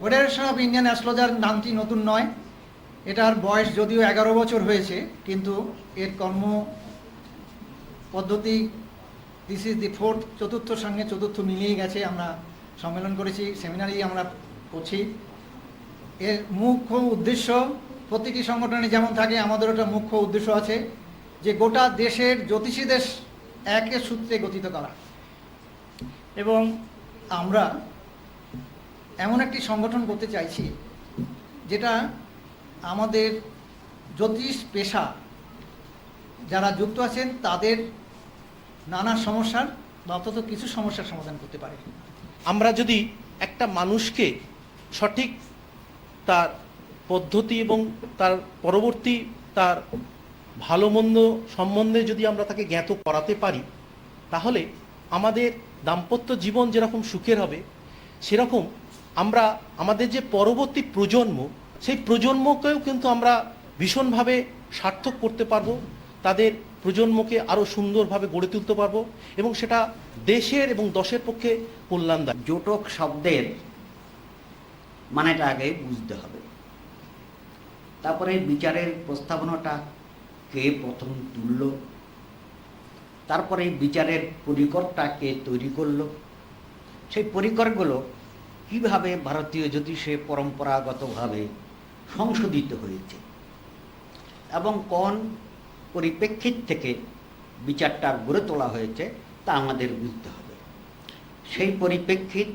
Federation of Indian astrologer নামটি নতুন নয়, এটার বয়স যদিও 11 বছর হয়েছে, কিন্তু এর কর্ম পদ্ধতি দিস ইজ দি ফোর্থ, চতুর্থর সঙ্গে চতুর্থ মিলিয়ে গেছে। আমরা সম্মেলন করেছি, সেমিনারই আমরা করছি। এর মুখ্য উদ্দেশ্য, প্রতিটি সংগঠনে যেমন থাকে আমাদের একটা মুখ্য উদ্দেশ্য আছে, যে গোটা দেশের জ্যোতিষীদের একের সূত্রে গঠিত করা। এবং আমরা এমন একটি সংগঠন করতে চাইছি যেটা আমাদের জ্যোতিষ পেশা যারা যুক্ত আছেন তাদের নানা সমস্যার বা অন্তত কিছু সমস্যার সমাধান করতে পারে। আমরা যদি একটা মানুষকে সঠিক তার পদ্ধতি এবং তার পরবর্তী তার ভালো মন্দ সম্বন্ধে যদি আমরা তাকে জ্ঞাত করাতে পারি, তাহলে আমাদের দাম্পত্য জীবন যেরকম সুখের হবে, সেরকম আমরা আমাদের যে পরবর্তী প্রজন্ম, সেই প্রজন্মকেও কিন্তু আমরা ভীষণভাবে সার্থক করতে পারবো, তাদের প্রজন্মকে আরও সুন্দরভাবে গড়ে তুলতে পারবো, এবং সেটা দেশের এবং দশের পক্ষে কল্যাণদায়ক। জোটক শব্দের মানেটা আগে বুঝতে হবে, তারপরে বিচারের প্রস্তাবনাটা কে প্রথম তুলল, তারপরে বিচারের পরিকরটা কে তৈরি করলো, সেই পরিকরগুলো কিভাবে ভারতীয় জ্যোতিষে পরম্পরাগতভাবে সংশোধিত হয়েছে এবং কোন পরিপ্রেক্ষিত থেকে বিচারটা গড়ে তোলা হয়েছে তা আমাদের বুঝতে হবে। সেই পরিপ্রেক্ষিত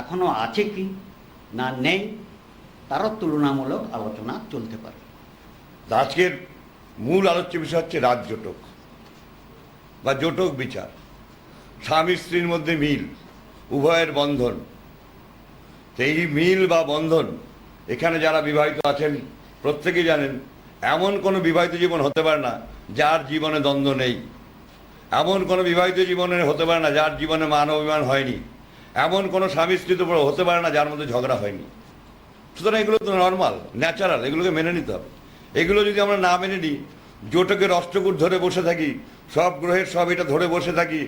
এখনো আছে কি না নেই, তারও তুলনামূলক আলোচনা চলতে পারে। আজকের মূল আলোচ্য বিষয় হচ্ছে রাজজোটক বা জোটক বিচার। স্বামী স্ত্রীর মধ্যে মিল, উভয়ের বন্ধন। এই মিল বা বন্ধন, এখানে যারা বিবাহিত আছেন প্রত্যেকেই জানেন এমন কোনো বিবাহিত জীবন হতে পারে না যার জীবনে দ্বন্দ্ব নেই, এমন কোনো বিবাহিত জীবনে হতে পারে না যার জীবনে মান অভিমান হয়নি, এমন কোনো স্বামী স্ত্রী তো হতে পারে না যার মধ্যে ঝগড়া হয়নি। সুতরাং এগুলো তো নর্মাল, ন্যাচারাল, এগুলোকে মেনে নিতে হবে। এগুলো যদি আমরা না মেনে নিই, জোটকের অষ্টকূট ধরে বসে থাকি, সব গ্রহের সব এটা ধরে বসে থাকি,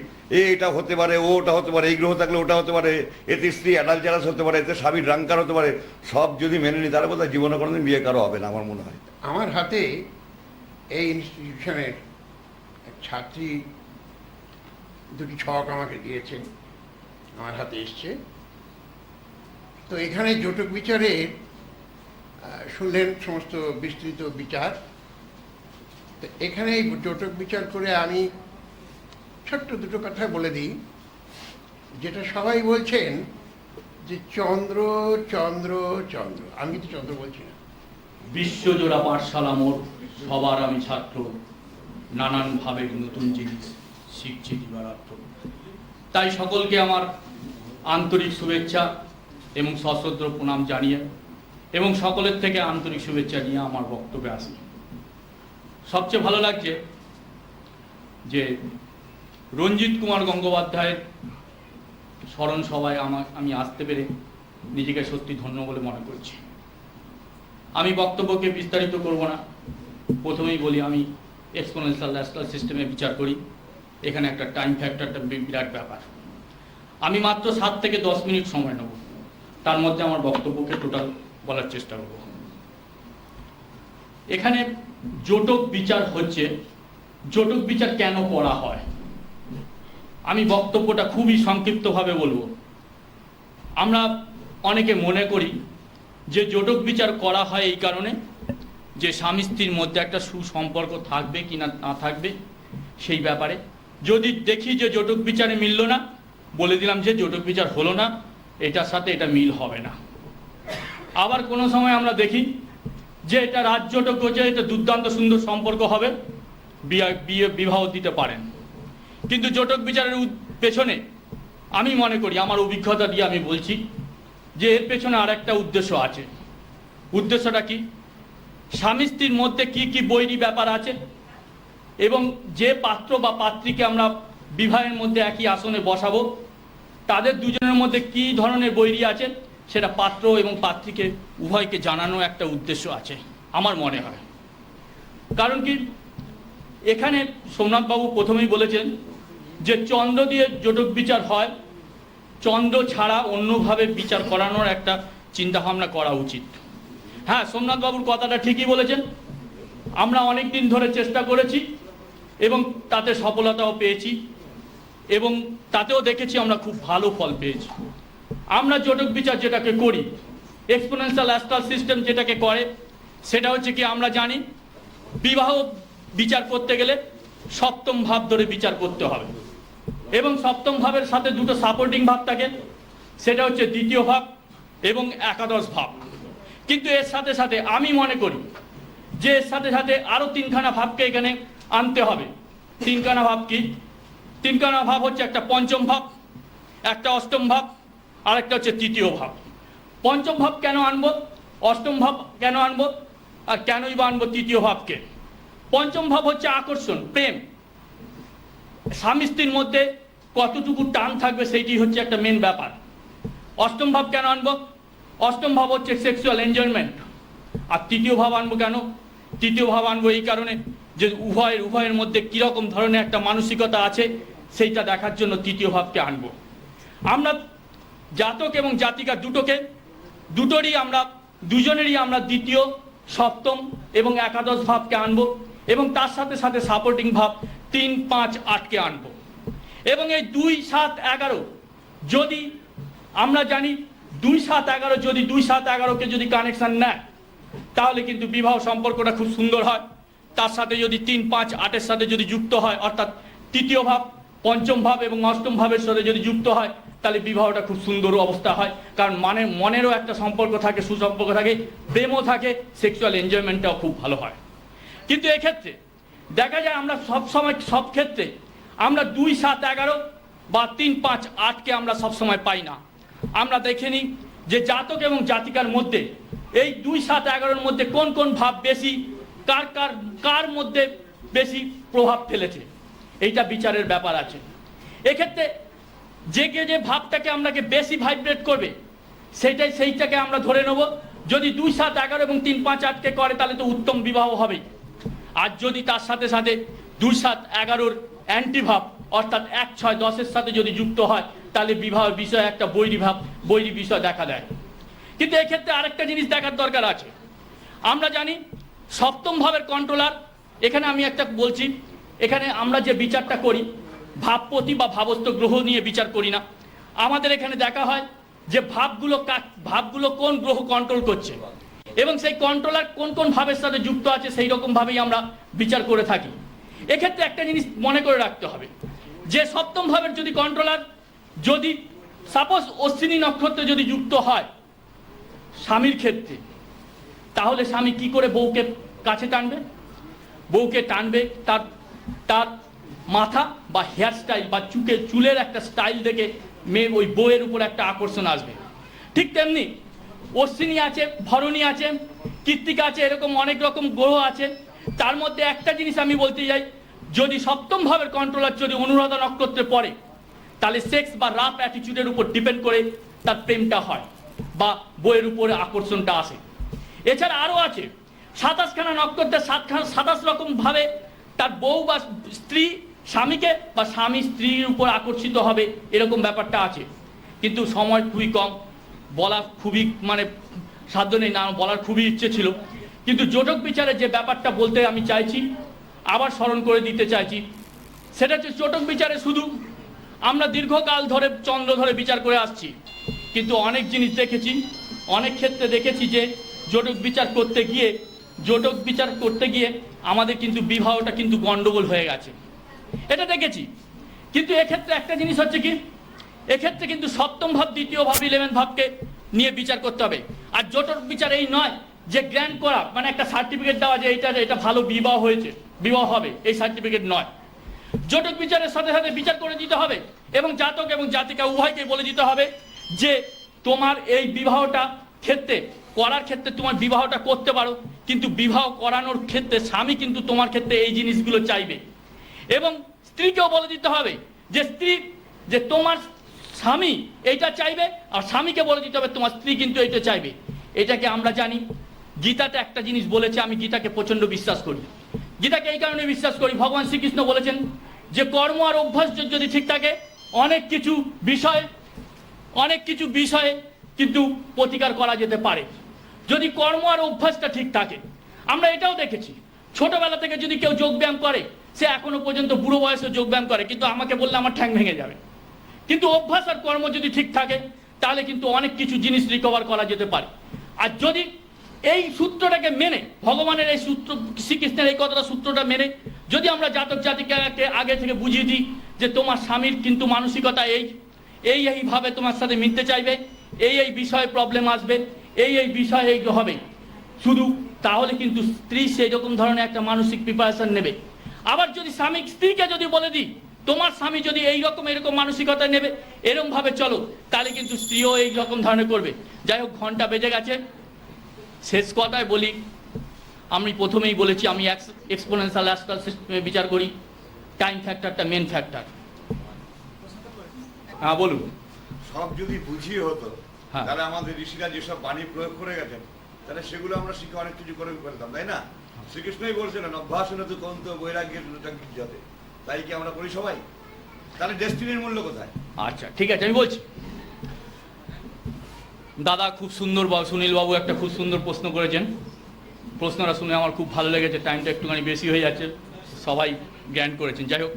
এটা হতে পারে, ওটা হতে পারে, এই গ্রহ থাকলে ওটা হতে পারে, এতে স্ত্রী অ্যাডালজারাস হতে পারে, এতে স্বামী ড্রাঙ্কার হতে পারে, সব যদি মেনে নিই তাহলে বোধহয় জীবনে কোনোদিন বিয়ে কারো হবে না আমার মনে হয়। আমার হাতে এই ইনস্টিটিউশনের এক ছাত্রী দুটি ছক আমাকে দিয়েছেন, আমার হাতে এসছে। তো এখানে জোটক বিচারে শুনলেন সমস্ত বিস্তৃত বিচার। তো এখানে এই জোটক বিচার করে আমি ছোট্ট দুটো কথা বলে দিই, যেটা সবাই বলছেন যে চন্দ্র চন্দ্র চন্দ্র, আমি কিন্তু চন্দ্র বলছি না। বিশ্বজোড়া পাঠশালা মোর, সবার আমি ছাত্র, নানান ভাবের নতুন জিনিস শিখছি দিবারাত্র। তাই সকলকে আমার আন্তরিক শুভেচ্ছা এবং সশ্রদ্ধ প্রণাম জানিয়ে এবং সকলের থেকে আন্তরিক শুভেচ্ছা নিয়ে আমার বক্তব্যে আসি। সবচেয়ে ভালো লাগছে যে রঞ্জিত কুমার গঙ্গোপাধ্যায়ের স্মরণ সভায় আমি আসতে পেরে নিজেকে সত্যি ধন্য বলে মনে করছি। আমি বক্তব্যকে বিস্তারিত করব না, প্রথমেই বলি আমি এক্সপোনেনশিয়াল অ্যাস্ট্রাল সিস্টেমে বিচার করি। এখানে একটা টাইম ফ্যাক্টরটা বিরাট ব্যাপার। আমি মাত্র 7 থেকে 10 মিনিট সময় নেব, তার মধ্যে আমার বক্তব্যকে টোটাল বলার চেষ্টা করব। এখানে জোটক বিচার হচ্ছে, জোটক বিচার কেন করা হয় আমি বক্তব্যটা খুবই সংক্ষিপ্তভাবে বলবো। আমরা অনেকে মনে করি যে জোটক বিচার করা হয় এই কারণে যে স্বামী স্ত্রীর মধ্যে একটা সুসম্পর্ক থাকবে কি না থাকবে সেই ব্যাপারে। যদি দেখি যে জোটক বিচারে মিলল না, বলে দিলাম যে জোটক বিচার হলো না, এটার সাথে এটা মিল হবে না। আবার কোনো সময় আমরা দেখি যে এটা রাজজোটক হচ্ছে, এটা দুর্দান্ত সুন্দর সম্পর্ক হবে, বিবাহ দিতে পারেন। কিন্তু জোটক বিচারের পেছনে আমি মনে করি, আমার অভিজ্ঞতা দিয়ে আমি বলছি যে এর পেছনে আর একটা উদ্দেশ্য আছে। উদ্দেশ্যটা কি? স্বামী স্ত্রীর মধ্যে কি কি বৈরী ব্যাপার আছে এবং যে পাত্র বা পাত্রীকে আমরা বিবাহের মধ্যে একই আসনে বসাবো, তাদের দুজনের মধ্যে কি ধরনের বৈরী আছে সেটা পাত্র এবং পাত্রীকে উভয়কে জানানো একটা উদ্দেশ্য আছে আমার মনে হয়। কারণ কি, এখানে সোমনাথবাবু প্রথমেই বলেছেন যে চন্দ্র দিয়ে জোটক বিচার হয়। চন্দ্র ছাড়া অন্যভাবে বিচার করানোর একটা চিন্তাভাবনা করা উচিত। হ্যাঁ, সোমনাথ বাবুর কথাটা ঠিকই বলেছেন। আমরা অনেক দিন ধরে চেষ্টা করেছি এবং তাতে সফলতাও পেয়েছি এবং তাতেও দেখেছি আমরা খুব ভালো ফল পেয়েছি। আমরা জটক বিচার যেটাকে করি, এক্সপোনেনশিয়াল অ্যাস্ট্রাল সিস্টেম যেটাকে করে, সেটা হচ্ছে কি আমরা জানি বিবাহ বিচার করতে গেলে সপ্তম ভাব ধরে বিচার করতে হবে এবং সপ্তম ভাবের সাথে দুটো সাপোর্টিং ভাব থাকে, সেটা হচ্ছে দ্বিতীয় ভাব এবং একাদশ ভাব। কিন্তু এর সাথে সাথে আমি মনে করি যে এর সাথে সাথে আরও তিনখানা ভাবকে এখানে আনতে হবে। তিনখানা ভাব কি? তিনখানা ভাব হচ্ছে একটা পঞ্চম ভাব, একটা অষ্টম ভাব, আর একটা হচ্ছে তৃতীয় ভাব। পঞ্চম ভাব কেন আনবো, অষ্টম ভাব কেন আনবো, আর কেনই বা আনবো তৃতীয় ভাবকে? পঞ্চম ভাব হচ্ছে আকর্ষণ, প্রেম, স্বামী স্ত্রীর মধ্যে কতটুকু টান থাকবে সেইটি হচ্ছে একটা মেন ব্যাপার। অষ্টম ভাব কেন আনবো? অষ্টম ভাব হচ্ছে সেক্সুয়াল এনজয়মেন্ট। আর তৃতীয় ভাব আনবো কেন? তৃতীয় ভাব আনবো এই কারণে যে উভয়ের মধ্যে কীরকম ধরনের একটা মানসিকতা আছে সেইটা দেখার জন্য তৃতীয় ভাবকে আনবো। আমরা জাতক এবং জাতিকা দুজনেরই আমরা দ্বিতীয়, সপ্তম এবং একাদশ ভাবকে আনবো এবং তার সাথে সাথে সাপোর্টিং ভাব 3, 5, 8কে আনবো। এবং এই 2, 7, 11 যদি আমরা জানি 2, 7, 11 যদি 2, 7, 11কে যদি কানেকশন নেয় তাহলে কিন্তু বিবাহ সম্পর্কটা খুব সুন্দর হয়। তার সাথে যদি 3, 5, 8-এর সাথে যদি যুক্ত হয়, অর্থাৎ তৃতীয় ভাব, পঞ্চম ভাব এবং অষ্টম ভাবের সাথে যদি যুক্ত হয়, তাহলে বিবাহটা খুব সুন্দর অবস্থা হয়। কারণ মনেরও একটা সম্পর্ক থাকে, সুসম্পর্ক থাকে, প্রেমও থাকে, সেক্সুয়াল এনজয়মেন্টটাও খুব ভালো হয়। কিন্তু এক্ষেত্রে দেখা যায় আমরা সব ক্ষেত্রে আমরা 2, 7, 11 বা 3, 5, 8কে আমরা সবসময় পাই না। আমরা দেখে নিই যে জাতক এবং জাতিকার মধ্যে এই 2, 7, 11-এর মধ্যে কোন কোন ভাব বেশি, কার মধ্যে বেশি প্রভাব ফেলেছে, এইটা বিচারের ব্যাপার আছে। এক্ষেত্রে যে ভাবটাকে আপনাকে বেশি ভাইব্রেট করবে সেইটাকে আমরা ধরে নেব। যদি 2, 7, 11 এবং 3, 5, 8কে করে তাহলে তো উত্তম বিবাহ হবেই। আর যদি তার সাথে সাথে 2, 7, 11-র অ্যান্টি ভাব অর্থাৎ 1, 6, 10-এর সাথে যদি যুক্ত হয় তাহলে বিবাহের বিষয়ে একটা বৈরী বিষয় দেখা দেয়। কিন্তু এক্ষেত্রে আরেকটা জিনিস দেখার দরকার আছে। আমরা জানি সপ্তম ভাবের কন্ট্রোলার, এখানে আমি একটা বলছি, এখানে আমরা যে বিচারটা করি ভাবপতি বা ভাবস্থ গ্রহ নিয়ে বিচার করি না। আমাদের এখানে দেখা হয় যে ভাবগুলো কোন গ্রহ কন্ট্রোল করছে এবং সেই কন্ট্রোলার কোন কোন ভাবের সাথে যুক্ত আছে সেই রকম ভাবেই আমরা বিচার করে থাকি। এক্ষেত্রে একটা জিনিস মনে করে রাখতে হবে যে সপ্তম ভাবের যদি কন্ট্রোলার যদি সাপোজ অশ্বিনী নক্ষত্রে যদি যুক্ত হয় স্বামীর ক্ষেত্রে, তাহলে স্বামী কি করে বউকে কাছে টানবে? বউকে টানবে তার মাথা বা হেয়ার স্টাইল বা চুলের একটা স্টাইল দেখে মেয়ে ওই বউয়ের উপর একটা আকর্ষণ আসবে। ঠিক তেমনি অশ্বিনী আছে, ভরণী আছে, কৃত্তিকা আছে, এরকম অনেক রকম গ্রহ আছে। তার মধ্যে একটা জিনিস আমি বলতে চাই, যদি সপ্তম ভাবের কন্ট্রোলার যদি অনুরাধা নক্ষত্রে পড়ে তাহলে সেক্স বা রাফ অ্যাটিটিউডের উপর ডিপেন্ড করে তার প্রেমটা হয় বা বইয়ের উপরে আকর্ষণটা আসে। এছাড়া আরও আছে 27খানা নক্ষত্রের 27 রকম ভাবে তার বউ বা স্ত্রী স্বামীকে বা স্বামী স্ত্রীর উপর আকর্ষিত হবে, এরকম ব্যাপারটা আছে। কিন্তু সময় খুবই কম, বলা খুবই সাধ্য নেই, না বলার খুবই ইচ্ছে ছিল। কিন্তু জটক বিচারে যে ব্যাপারটা বলতে আমি চাইছি, আবার স্মরণ করে দিতে চাইছি, সেটা হচ্ছে জটক বিচারে শুধু আমরা দীর্ঘকাল ধরে চন্দ্র ধরে বিচার করে আসছি, কিন্তু অনেক জিনিস দেখেছি, অনেক ক্ষেত্রে দেখেছি যে জটক বিচার করতে গিয়ে আমাদের কিন্তু বিবাহটা কিন্তু গন্ডগোল হয়ে গেছে, এটা দেখেছি। কিন্তু এক্ষেত্রে একটা জিনিস হচ্ছে কি, এক্ষেত্রে কিন্তু সপ্তম ভাব, দ্বিতীয় ভাব, 11 ভাবকে নিয়ে বিচার করতে হবে। আর জটক বিচার এই নয় যে গ্র্যান্ড করা, একটা সার্টিফিকেট দেওয়া যে এটা ভালো বিবাহ হয়েছে, বিবাহ হবে, এই সার্টিফিকেট নয়। জটক বিচারের সাথে সাথে বিচার করে দিতে হবে এবং জাতক এবং জাতিকা উভয়কে বলে দিতে হবে যে তোমার এই বিবাহটা করার ক্ষেত্রে তোমার বিবাহটা করতে পারো, কিন্তু বিবাহ করানোর ক্ষেত্রে স্বামী কিন্তু তোমার ক্ষেত্রে এই জিনিসগুলো চাইবে। এবং স্ত্রীকেও বলে দিতে হবে যে তোমার স্বামী এইটা চাইবে, আর স্বামীকে বলে দিতে হবে তোমার স্ত্রী কিন্তু এইটা চাইবে। এটাকে আমরা জানি গীতাতে একটা জিনিস বলেছে, আমি গীতাকে প্রচণ্ড বিশ্বাস করি। গীতাকে এই কারণে বিশ্বাস করি, ভগবান শ্রীকৃষ্ণ বলেছেন যে কর্ম আর অভ্যাস যদি ঠিক থাকে অনেক কিছু বিষয় অনেক কিছু বিষয়ে কিন্তু প্রতিকার করা যেতে পারে যদি কর্ম আর অভ্যাসটা ঠিক থাকে। আমরা এটাও দেখেছি, ছোটবেলা থেকে যদি কেউ যোগব্যায়াম করে, সে এখনো পর্যন্ত বুড়ো বয়সে যোগব্যায়াম করে, কিন্তু আমাকে বললে আমার ঠ্যাং ভেঙে যাবে। কিন্তু অভ্যাস আর কর্ম যদি ঠিক থাকে তাহলে কিন্তু অনেক কিছু জিনিস রিকভার করা যেতে পারে। আর যদি এই সূত্রটাকে মেনে, ভগবানের এই সূত্র, শ্রীকৃষ্ণের এই কথাটা সূত্রটা মেনে যদি আমরা জাতক জাতিকাকে আগে থেকে বুঝিয়ে দিই যে তোমার স্বামীর কিন্তু মানসিকতা এইভাবে তোমার সাথে মিলতে চাইবে, এই বিষয়ে প্রবলেম আসবে, এই বিষয়ে এই হবে, শুধু তাহলে কিন্তু স্ত্রী সেই রকম ধরনের একটা মানসিক প্রিপারেশন নেবে। আবার যদি স্বামী স্ত্রীকে যদি বলে দিই তোমার স্বামী যদি এরকম মানসিকতা নেবে, এরকম ভাবে চলো, তাহলে কিন্তু স্ত্রীও এই রকম ধরনের করবে। যাই হোক, ঘন্টা বেজে গেছে, শেষ কথায় বলি, আমি প্রথমেই বলেছি আমি এক্সপোনেনশিয়াল অ্যাস্ট্রাল সিস্টেমে বিচার করি, টাইম ফ্যাক্টরটা মেন ফ্যাক্টর। হ্যাঁ বলুন। সব যদি বুঝিয়ে হতো, হ্যাঁ। তাহলে আমাদের ঋষিরা যেসব বাণী প্রয়োগ করে গেছেন, তাহলে সেগুলো আমরা শিখে অনেক কিছু করে ফেলতাম, তাই না? শ্রীকৃষ্ণই বলছিলেন অভ্যাসন তো কন্ত বৈরাগ্যের যাতে, তাই কি আমরা করি সবাই? তাহলে ডেস্টিনির মূল্য কোথায়? আচ্ছা ঠিক আছে, আমি বলছি। দাদা খুব সুন্দর, সুনীল বাবু একটা খুব সুন্দর প্রশ্ন করেছেন। প্রশ্নটা শুনে আমার খুব ভালো লেগেছে, টাইমটা একটুখানি বেশি হয়ে যাচ্ছে, সবাই জ্ঞান করেছেন। যাই হোক,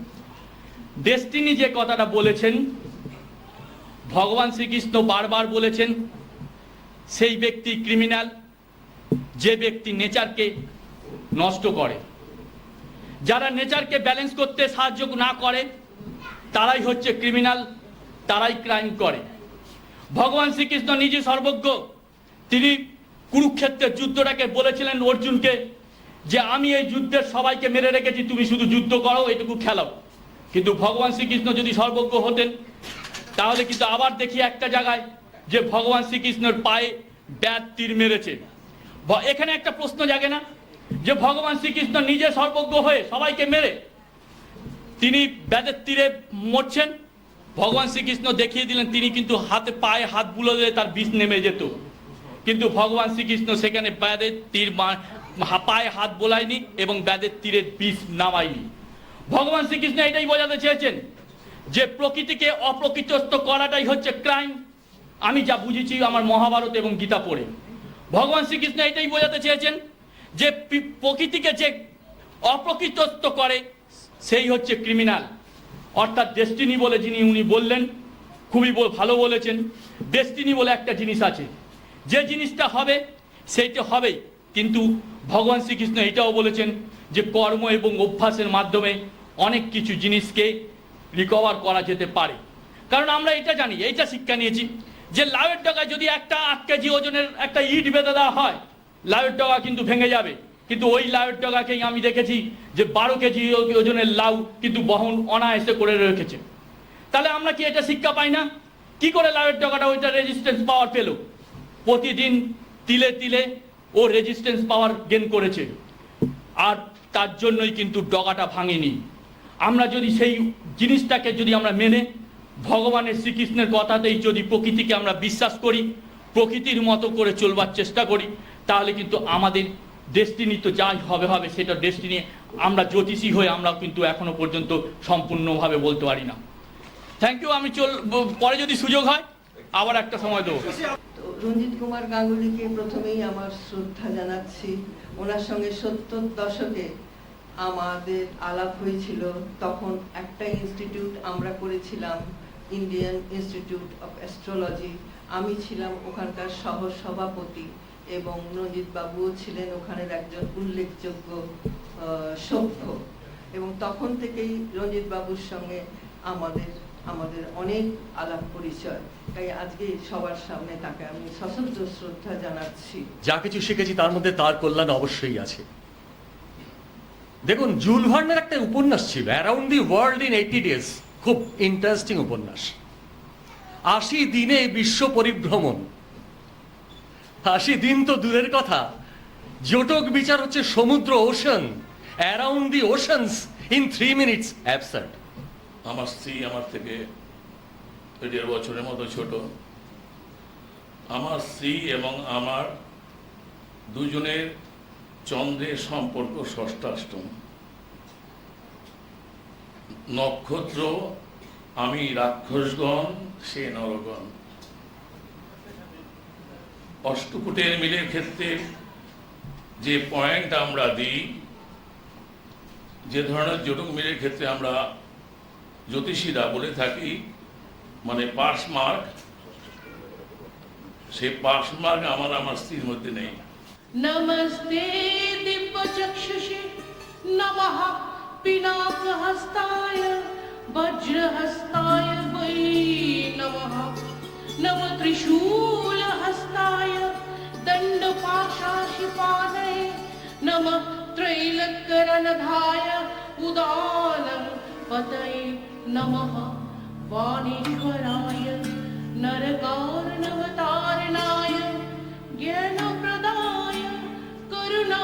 ডেস্টিনি যে কথাটা বলেছেন, ভগবান শ্রীকৃষ্ণ বারবার বলেছেন সেই ব্যক্তি ক্রিমিনাল যে ব্যক্তি নেচারকে নষ্ট করে। যারা নেচারকে ব্যালেন্স করতে সাহায্য না করে তারাই হচ্ছে ক্রিমিনাল, তারাই ক্রাইম করে। ভগবান শ্রীকৃষ্ণ নিজে সর্বজ্ঞ, তিনি কুরুক্ষেত্রের যুদ্ধটাকে বলেছিলেন অর্জুনকে যে আমি এই যুদ্ধের সবাইকে মেরে রেখেছি, তুমি শুধু যুদ্ধ করো, এটুকু খেলাও। কিন্তু ভগবান শ্রীকৃষ্ণ যদি সর্বজ্ঞ হতেন তাহলে কিন্তু আবার দেখি একটা জায়গায় যে ভগবান শ্রীকৃষ্ণের পায়ে ব্যাট তীর মেরেছে। এখানে একটা প্রশ্ন জাগে না যে ভগবান শ্রীকৃষ্ণ নিজে সর্বজ্ঞ হয়ে সবাইকে মেরে তিনি ব্যাটের তীরে মরছেন, ভগবান শ্রীকৃষ্ণ দেখিয়ে দিলেন তিনি কিন্তু হাতে পায়ে হাত বুলো দিলে তার বিষ নেমে যেত, কিন্তু ভগবান শ্রীকৃষ্ণ সেখানে ব্যাটের তীর পায়ে হাত বোলায়নি এবং ব্যাটের তীরের বিষ নামায়নি। ভগবান শ্রীকৃষ্ণ এটাই বোঝাতে চেয়েছেন যে প্রকৃতিকে অপ্রকৃতস্থ করাটাই হচ্ছে ক্রাইম। আমি যা বুঝেছি আমার মহাভারত এবং গীতা পড়ে, ভগবান শ্রীকৃষ্ণ এটাই বোঝাতে চেয়েছেন যে প্রকৃতিকে যে অপ্রকৃতস্থ করে সেই হচ্ছে ক্রিমিনাল। অর্থাৎ ডেস্টিনি বলে যিনি উনি বললেন, খুবই ভালো বলেছেন। ডেস্টিনি বলে একটা জিনিস আছে, যে জিনিসটা হবে সেইটা হবেই, কিন্তু ভগবান শ্রীকৃষ্ণ এটাও বলেছেন যে কর্ম এবং অভ্যাসের মাধ্যমে অনেক কিছু জিনিসকে রিকভার করা যেতে পারে। কারণ আমরা এটা জানি, এইটা শিক্ষা নিয়েছি যে লাউয়ের ডগায় যদি একটা 8 কেজি ওজনের একটা ইট বেঁধে দেওয়া হয়, লাউয়ের ডগা কিন্তু ভেঙে যাবে, কিন্তু ওই লাউয়ের ডগাকেই আমি দেখেছি যে 12 কেজি ওজনের লাউ কিন্তু বহন অনায়াসে করে রেখেছে। তাহলে আমরা কি এটা শিক্ষা পাই না? কি করে লাউয়ের ডগাটা ওইটা রেজিস্ট্যান্স পাওয়ার পেল? প্রতিদিন তিলে তিলে ও রেজিস্ট্যান্স পাওয়ার গেন করেছে, আর তার জন্যই কিন্তু ডগাটা ভাঙেনি। আমরা যদি সেই জিনিসটাকে যদি আমরা মেনে ভগবানের শ্রীকৃষ্ণের কথাতেই যদি প্রকৃতিকে আমরা বিশ্বাস করি, প্রকৃতির মতো করে চলবার চেষ্টা করি, তাহলে কিন্তু আমাদের ডেস্টিনি তো যাই হবে সেটা ডেস্টিনি আমরা জ্যোতিষী হয়ে আমরা কিন্তু এখনো পর্যন্ত সম্পূর্ণভাবে বলতে পারি না। Thank you. আমি পরে যদি সুযোগ হয় আবার একটা সময় দেবো। রঞ্জিত কুমার গাঙ্গুলিকে প্রথমেই আমার শ্রদ্ধা জানাচ্ছি। ওনার সঙ্গে 70 দশকে আমাদের আলাপ হয়েছিল, তখন একটা ইনস্টিটিউট আমরা করেছিলাম, ইন্ডিয়ান ইনস্টিটিউট অফ অ্যাস্ট্রোলজি। আমি ছিলাম ওখানকার সহ সভাপতি এবং রঞ্জিত বাবুও ছিলেন ওখানের একজন উল্লেখযোগ্য সভ্য, এবং তখন থেকেই রঞ্জিত বাবুর সঙ্গে আমাদের অনেক আলাপ পরিচয়। তাই আজকে সবার সামনে তাকে আমি সশ্রদ্ধ শ্রদ্ধা জানাচ্ছি। যা কিছু শিখেছি তার মধ্যে তার কল্যাণ অবশ্যই আছে। দেখুন, জুল ভার্নের একটা উপন্যাস ছিল around the world in 80 days, খুব ইন্টারেস্টিং উপন্যাস। 80 দিনে বিশ্ব পরিভ্রমণ। 80 দিন তো দূরের কথা, জোটক বিচার হচ্ছে সমুদ্র, ocean, around the oceans in 3 minutes. Absurd. আমার স্ত্রী আমার থেকে 1.5 বছরের মতো ছোট। আমার স্ত্রী এবং আমার দুজনের চন্দ্রের সম্পর্ক ষষ্ঠাষ্টম। নক্ষত্র, আমি রাক্ষসগণ, সে নরগণ। অষ্টপুটের মিলের ক্ষেত্রে যে পয়েন্ট আমরা দিই, যে ধরনের জটক মিলের ক্ষেত্রে আমরা জ্যোতিষীরা বলে থাকি মানে পাস মার্ক, সেই পাস মার্ক আমার স্ত্রীর মধ্যে নেই। नमस्ते दिव्यचक्षुषे नमः पिनाकहस्ताय वज्रहस्ताय वै नमः नमः त्रिशूलहस्ताय दण्डपाशाशिपादये नमः त्रैलक्यरणधाय उदानं पतये नमः वाणीश्वराय नरकार्णवतारणाय ज्ञानप्रदाय करुणा